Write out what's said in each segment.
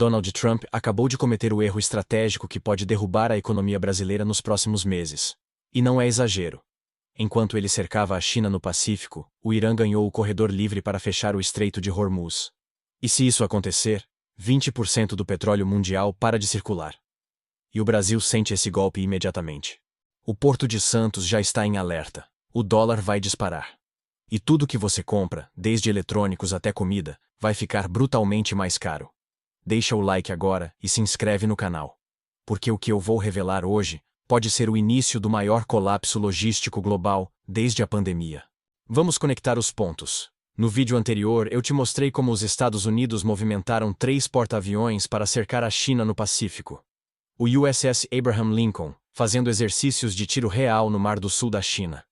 Donald Trump acabou de cometer o erro estratégico que pode derrubar a economia brasileira nos próximos meses. E não é exagero. Enquanto ele cercava a China no Pacífico, o Irã ganhou o corredor livre para fechar o Estreito de Hormuz. E se isso acontecer, 20% do petróleo mundial para de circular. E o Brasil sente esse golpe imediatamente. O Porto de Santos já está em alerta. O dólar vai disparar. E tudo que você compra, desde eletrônicos até comida, vai ficar brutalmente mais caro. Deixa o like agora e se inscreve no canal. Porque o que eu vou revelar hoje pode ser o início do maior colapso logístico global desde a pandemia. Vamos conectar os pontos. No vídeo anterior eu te mostrei como os Estados Unidos movimentaram 3 porta-aviões para cercar a China no Pacífico. O USS Abraham Lincoln, fazendo exercícios de tiro real no Mar do Sul da China.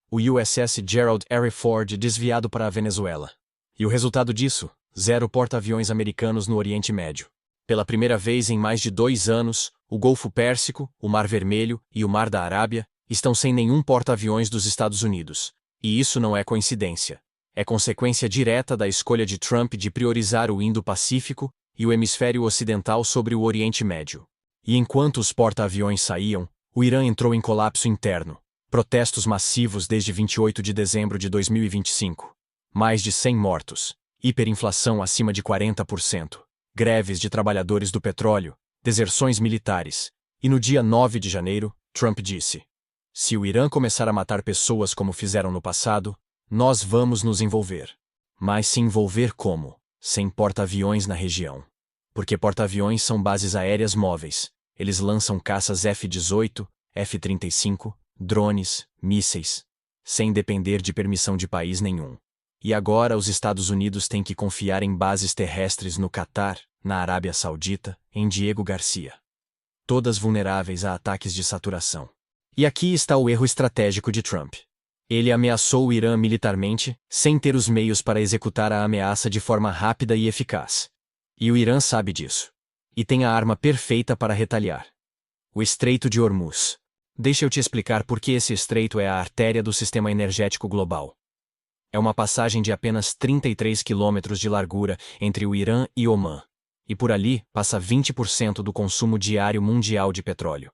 O USS Gerald R. Ford desviado para a Venezuela. E o resultado disso? 0 porta-aviões americanos no Oriente Médio. Pela primeira vez em mais de 2 anos, o Golfo Pérsico, o Mar Vermelho e o Mar da Arábia estão sem nenhum porta-aviões dos Estados Unidos. E isso não é coincidência. É consequência direta da escolha de Trump de priorizar o Indo-Pacífico e o hemisfério ocidental sobre o Oriente Médio. E enquanto os porta-aviões saíam, o Irã entrou em colapso interno. Protestos massivos desde 28 de dezembro de 2025. Mais de 100 mortos. Hiperinflação acima de 40%. Greves de trabalhadores do petróleo. Deserções militares. E no dia 9 de janeiro, Trump disse: se o Irã começar a matar pessoas como fizeram no passado, nós vamos nos envolver. Mas se envolver como? Sem porta-aviões na região. Porque porta-aviões são bases aéreas móveis. Eles lançam caças F-18, F-35, drones, mísseis, sem depender de permissão de país nenhum. E agora os Estados Unidos têm que confiar em bases terrestres no Catar, na Arábia Saudita, em Diego Garcia. Todas vulneráveis a ataques de saturação. E aqui está o erro estratégico de Trump. Ele ameaçou o Irã militarmente, sem ter os meios para executar a ameaça de forma rápida e eficaz. E o Irã sabe disso. E tem a arma perfeita para retaliar. O Estreito de Hormuz. Deixa eu te explicar por que esse estreito é a artéria do sistema energético global. É uma passagem de apenas 33 quilômetros de largura entre o Irã e Omã. E por ali passa 20% do consumo diário mundial de petróleo.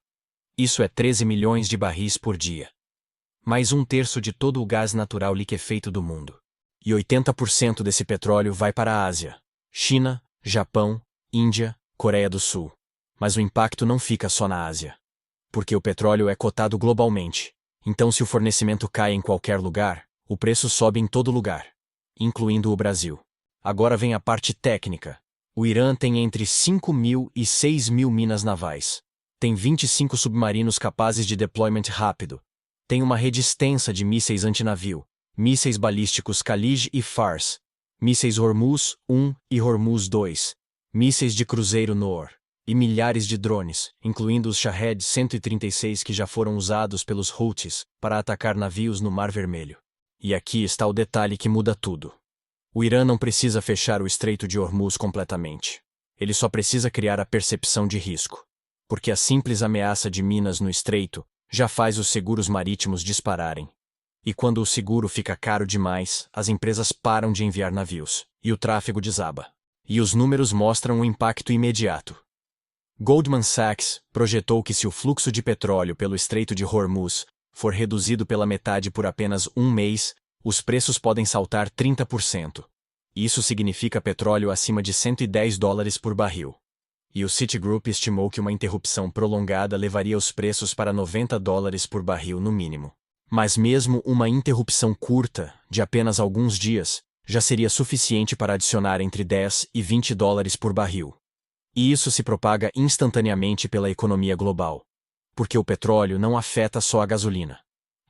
Isso é 13 milhões de barris por dia. Mais 1/3 de todo o gás natural liquefeito do mundo. E 80% desse petróleo vai para a Ásia. China, Japão, Índia, Coreia do Sul. Mas o impacto não fica só na Ásia. Porque o petróleo é cotado globalmente. Então se o fornecimento cai em qualquer lugar, o preço sobe em todo lugar, incluindo o Brasil. Agora vem a parte técnica. O Irã tem entre 5.000 e 6.000 minas navais. Tem 25 submarinos capazes de deployment rápido. Tem uma rede extensa de mísseis antinavio, mísseis balísticos Khalid e Fars, mísseis Hormuz 1 e Hormuz 2, mísseis de cruzeiro Noor, e milhares de drones, incluindo os Shahed 136 que já foram usados pelos Houthis para atacar navios no Mar Vermelho. E aqui está o detalhe que muda tudo. O Irã não precisa fechar o Estreito de Hormuz completamente. Ele só precisa criar a percepção de risco. Porque a simples ameaça de minas no estreito já faz os seguros marítimos dispararem. E quando o seguro fica caro demais, as empresas param de enviar navios, e o tráfego desaba. E os números mostram o impacto imediato. Goldman Sachs projetou que se o fluxo de petróleo pelo Estreito de Hormuz for reduzido pela metade por apenas um mês, os preços podem saltar 30%. Isso significa petróleo acima de $110 por barril. E o Citigroup estimou que uma interrupção prolongada levaria os preços para $90 por barril no mínimo. Mas mesmo uma interrupção curta, de apenas alguns dias, já seria suficiente para adicionar entre $10 e $20 por barril. E isso se propaga instantaneamente pela economia global. Porque o petróleo não afeta só a gasolina.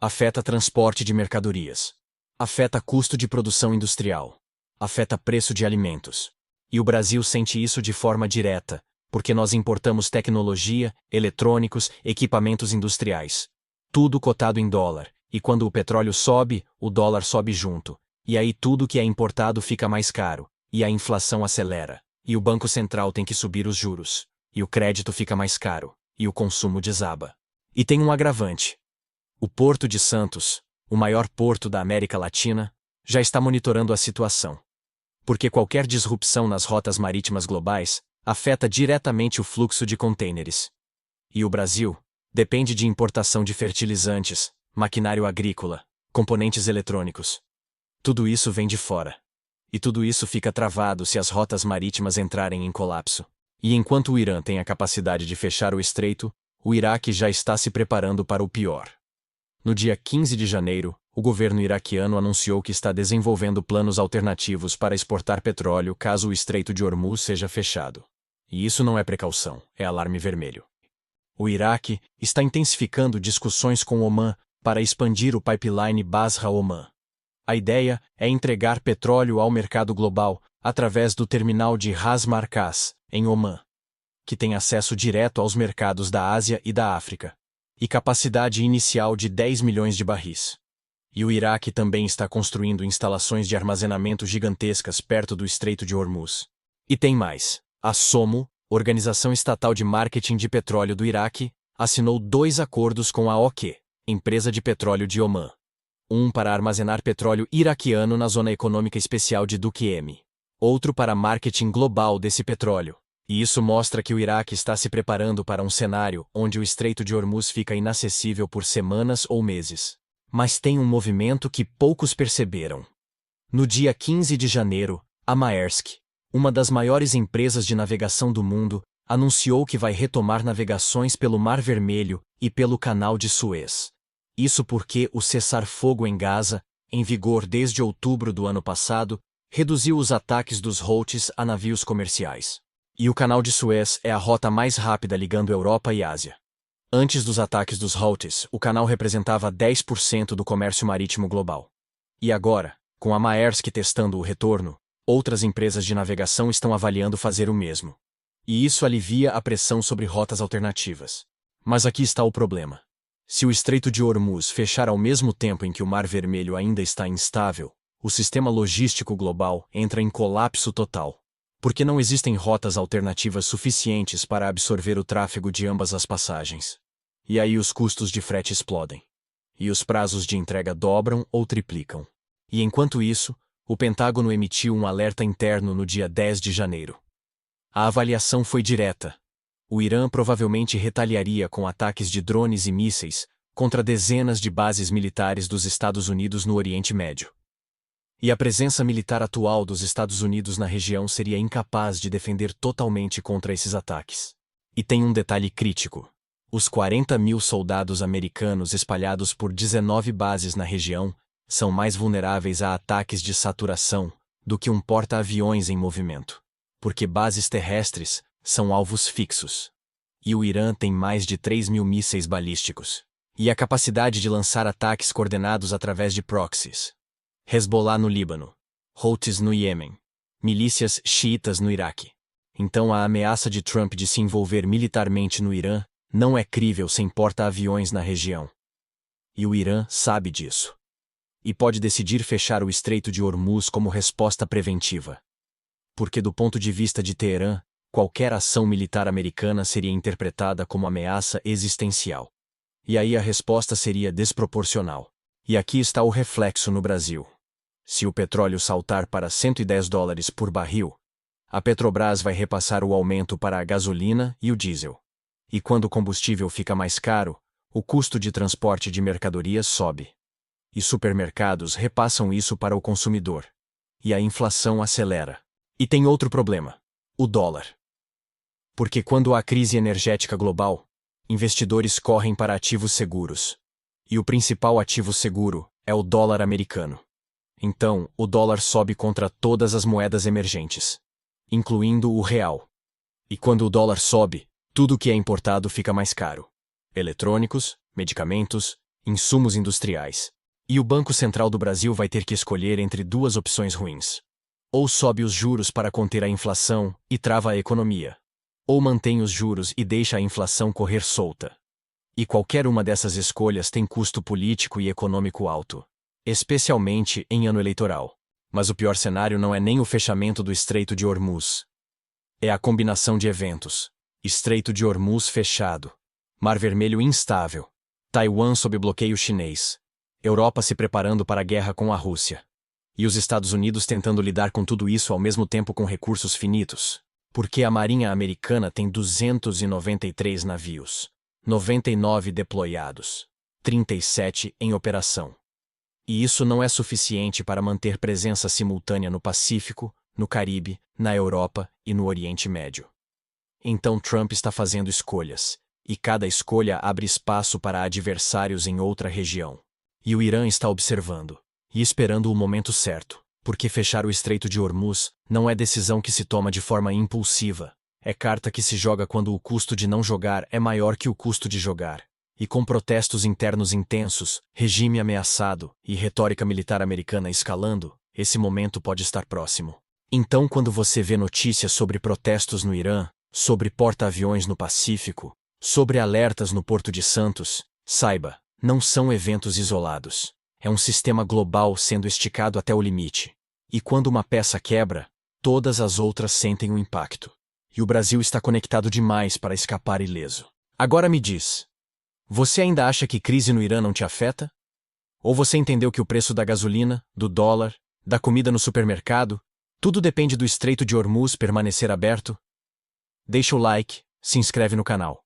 Afeta transporte de mercadorias. Afeta custo de produção industrial. Afeta preço de alimentos. E o Brasil sente isso de forma direta, porque nós importamos tecnologia, eletrônicos, equipamentos industriais. Tudo cotado em dólar, e quando o petróleo sobe, o dólar sobe junto. E aí tudo que é importado fica mais caro, e a inflação acelera. E o Banco Central tem que subir os juros. E o crédito fica mais caro. E o consumo desaba. E tem um agravante. O Porto de Santos, o maior porto da América Latina, já está monitorando a situação. Porque qualquer disrupção nas rotas marítimas globais afeta diretamente o fluxo de contêineres. E o Brasil depende de importação de fertilizantes, maquinário agrícola, componentes eletrônicos. Tudo isso vem de fora. E tudo isso fica travado se as rotas marítimas entrarem em colapso. E enquanto o Irã tem a capacidade de fechar o estreito, o Iraque já está se preparando para o pior. No dia 15 de janeiro, o governo iraquiano anunciou que está desenvolvendo planos alternativos para exportar petróleo caso o Estreito de Hormuz seja fechado. E isso não é precaução, é alarme vermelho. O Iraque está intensificando discussões com Omã para expandir o pipeline Basra-Omã. A ideia é entregar petróleo ao mercado global através do terminal de Ras Markaz, em Omã, que tem acesso direto aos mercados da Ásia e da África, e capacidade inicial de 10 milhões de barris. E o Iraque também está construindo instalações de armazenamento gigantescas perto do Estreito de Hormuz. E tem mais. A SOMO, Organização Estatal de Marketing de Petróleo do Iraque, assinou 2 acordos com a OQ, empresa de petróleo de Omã. Um para armazenar petróleo iraquiano na Zona Econômica Especial de Duqm. Outro para marketing global desse petróleo. E isso mostra que o Iraque está se preparando para um cenário onde o Estreito de Hormuz fica inacessível por semanas ou meses. Mas tem um movimento que poucos perceberam. No dia 15 de janeiro, a Maersk, uma das maiores empresas de navegação do mundo, anunciou que vai retomar navegações pelo Mar Vermelho e pelo Canal de Suez. Isso porque o cessar-fogo em Gaza, em vigor desde outubro do ano passado, reduziu os ataques dos Houthis a navios comerciais. E o Canal de Suez é a rota mais rápida ligando Europa e Ásia. Antes dos ataques dos Houthis, o canal representava 10% do comércio marítimo global. E agora, com a Maersk testando o retorno, outras empresas de navegação estão avaliando fazer o mesmo. E isso alivia a pressão sobre rotas alternativas. Mas aqui está o problema. Se o Estreito de Hormuz fechar ao mesmo tempo em que o Mar Vermelho ainda está instável, o sistema logístico global entra em colapso total. Porque não existem rotas alternativas suficientes para absorver o tráfego de ambas as passagens. E aí os custos de frete explodem. E os prazos de entrega dobram ou triplicam. E enquanto isso, o Pentágono emitiu um alerta interno no dia 10 de janeiro. A avaliação foi direta. O Irã provavelmente retaliaria com ataques de drones e mísseis contra dezenas de bases militares dos Estados Unidos no Oriente Médio. E a presença militar atual dos Estados Unidos na região seria incapaz de defender totalmente contra esses ataques. E tem um detalhe crítico. Os 40.000 soldados americanos espalhados por 19 bases na região são mais vulneráveis a ataques de saturação do que um porta-aviões em movimento. Porque bases terrestres são alvos fixos. E o Irã tem mais de 3.000 mísseis balísticos. E a capacidade de lançar ataques coordenados através de proxies. Hezbollah no Líbano. Houthis no Iêmen. Milícias xiitas no Iraque. Então a ameaça de Trump de se envolver militarmente no Irã não é crível sem porta-aviões na região. E o Irã sabe disso. E pode decidir fechar o Estreito de Hormuz como resposta preventiva. Porque do ponto de vista de Teherã, qualquer ação militar americana seria interpretada como ameaça existencial. E aí a resposta seria desproporcional. E aqui está o reflexo no Brasil. Se o petróleo saltar para $110 por barril, a Petrobras vai repassar o aumento para a gasolina e o diesel. E quando o combustível fica mais caro, o custo de transporte de mercadorias sobe. E supermercados repassam isso para o consumidor. E a inflação acelera. E tem outro problema: o dólar. Porque quando há crise energética global, investidores correm para ativos seguros. E o principal ativo seguro é o dólar americano. Então, o dólar sobe contra todas as moedas emergentes, incluindo o real. E quando o dólar sobe, tudo que é importado fica mais caro. Eletrônicos, medicamentos, insumos industriais. E o Banco Central do Brasil vai ter que escolher entre 2 opções ruins. Ou sobe os juros para conter a inflação e trava a economia. Ou mantém os juros e deixa a inflação correr solta. E qualquer uma dessas escolhas tem custo político e econômico alto, especialmente em ano eleitoral. Mas o pior cenário não é nem o fechamento do Estreito de Hormuz. É a combinação de eventos. Estreito de Hormuz fechado. Mar Vermelho instável. Taiwan sob bloqueio chinês. Europa se preparando para a guerra com a Rússia. E os Estados Unidos tentando lidar com tudo isso ao mesmo tempo com recursos finitos. Porque a Marinha Americana tem 293 navios, 99 deployados, 37 em operação. E isso não é suficiente para manter presença simultânea no Pacífico, no Caribe, na Europa e no Oriente Médio. Então Trump está fazendo escolhas, e cada escolha abre espaço para adversários em outra região. E o Irã está observando, e esperando o momento certo, porque fechar o Estreito de Hormuz não é decisão que se toma de forma impulsiva, é carta que se joga quando o custo de não jogar é maior que o custo de jogar. E com protestos internos intensos, regime ameaçado e retórica militar americana escalando, esse momento pode estar próximo. Então, quando você vê notícias sobre protestos no Irã, sobre porta-aviões no Pacífico, sobre alertas no Porto de Santos, saiba, não são eventos isolados. É um sistema global sendo esticado até o limite. E quando uma peça quebra, todas as outras sentem o impacto. E o Brasil está conectado demais para escapar ileso. Agora me diz. Você ainda acha que crise no Irã não te afeta? Ou você entendeu que o preço da gasolina, do dólar, da comida no supermercado, tudo depende do Estreito de Hormuz permanecer aberto? Deixa o like, se inscreve no canal.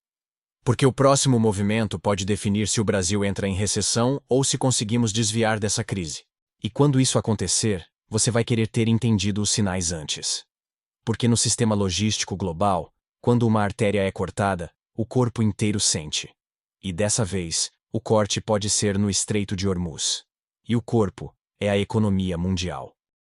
Porque o próximo movimento pode definir se o Brasil entra em recessão ou se conseguimos desviar dessa crise. E quando isso acontecer, você vai querer ter entendido os sinais antes. Porque no sistema logístico global, quando uma artéria é cortada, o corpo inteiro sente. E dessa vez, o corte pode ser no Estreito de Hormuz. E o corpo é a economia mundial.